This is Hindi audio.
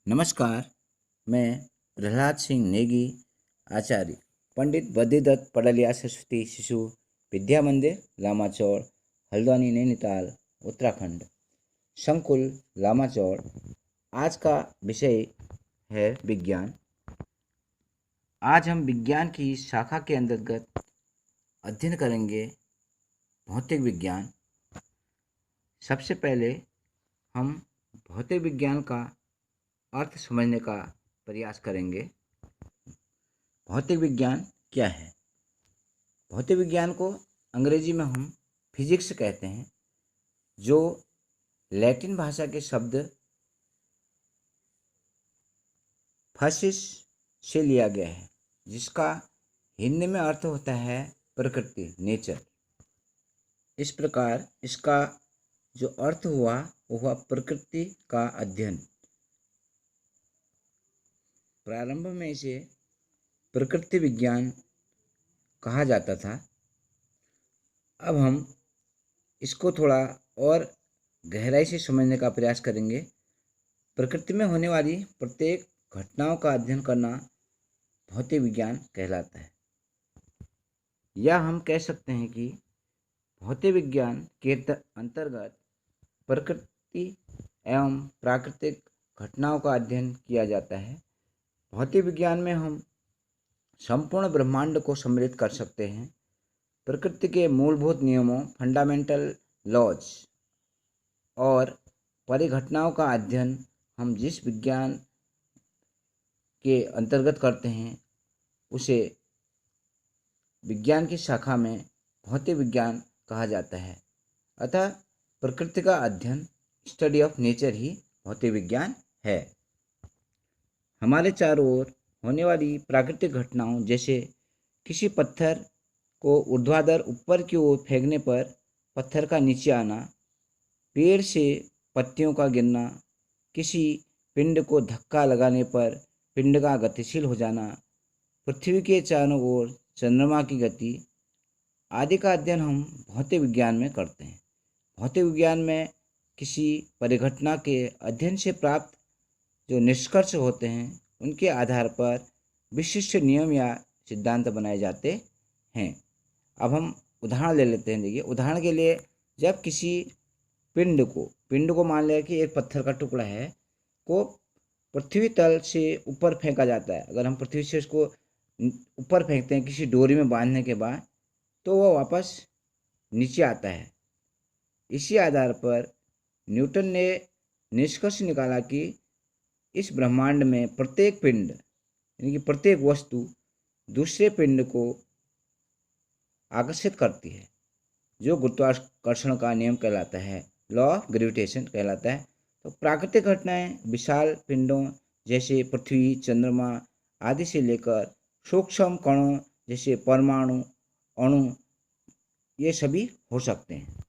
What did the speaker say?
नमस्कार। मैं प्रहलाद सिंह नेगी, आचार्य पंडित बद्रीदत्त पड़लिया सरस्वती शिशु विद्या मंदिर लामाचौड़, हल्द्वानी, नैनीताल, उत्तराखंड, संकुल लामाचौड़। आज का विषय है विज्ञान। आज हम विज्ञान की शाखा के अंतर्गत अध्ययन करेंगे भौतिक विज्ञान। सबसे पहले हम भौतिक विज्ञान का अर्थ समझने का प्रयास करेंगे। भौतिक विज्ञान क्या है? भौतिक विज्ञान को अंग्रेजी में हम फिजिक्स कहते हैं, जो लैटिन भाषा के शब्द फासिस से लिया गया है, जिसका हिंदी में अर्थ होता है प्रकृति, नेचर। इस प्रकार इसका जो अर्थ हुआ वो हुआ प्रकृति का अध्ययन। प्रारंभ में इसे प्रकृति विज्ञान कहा जाता था। अब हम इसको थोड़ा और गहराई से समझने का प्रयास करेंगे। प्रकृति में होने वाली प्रत्येक घटनाओं का अध्ययन करना भौतिक विज्ञान कहलाता है। या हम कह सकते हैं कि भौतिक विज्ञान के अंतर्गत प्रकृति एवं प्राकृतिक घटनाओं का अध्ययन किया जाता है। भौतिक विज्ञान में हम संपूर्ण ब्रह्मांड को सम्मिलित कर सकते हैं। प्रकृति के मूलभूत नियमों, फंडामेंटल लॉज और परिघटनाओं का अध्ययन हम जिस विज्ञान के अंतर्गत करते हैं उसे विज्ञान की शाखा में भौतिक विज्ञान कहा जाता है। अतः प्रकृति का अध्ययन, स्टडी ऑफ नेचर ही भौतिक विज्ञान है। हमारे चारों ओर होने वाली प्राकृतिक घटनाओं, जैसे किसी पत्थर को ऊर्ध्वाधर ऊपर की ओर फेंकने पर पत्थर का नीचे आना, पेड़ से पत्तियों का गिरना, किसी पिंड को धक्का लगाने पर पिंड का गतिशील हो जाना, पृथ्वी के चारों ओर चंद्रमा की गति आदि का अध्ययन हम भौतिक विज्ञान में करते हैं। भौतिक विज्ञान में किसी परिघटना के अध्ययन से प्राप्त जो निष्कर्ष होते हैं उनके आधार पर विशिष्ट नियम या सिद्धांत बनाए जाते हैं। अब हम उदाहरण ले लेते हैं। देखिए, उदाहरण के लिए जब किसी पिंड को मान लिया कि एक पत्थर का टुकड़ा है को पृथ्वी तल से ऊपर फेंका जाता है। अगर हम पृथ्वी से उसको ऊपर फेंकते हैं किसी डोरी में बांधने के बाद, तो वह वापस नीचे आता है। इसी आधार पर न्यूटन ने निष्कर्ष निकाला कि इस ब्रह्मांड में प्रत्येक पिंड यानी कि प्रत्येक वस्तु दूसरे पिंड को आकर्षित करती है, जो गुरुत्वाकर्षण का नियम कहलाता है, लॉ ऑफ ग्रेविटेशन कहलाता है। तो प्राकृतिक घटनाएं विशाल पिंडों जैसे पृथ्वी, चंद्रमा आदि से लेकर सूक्ष्म कणों जैसे परमाणु, अणु, ये सभी हो सकते हैं।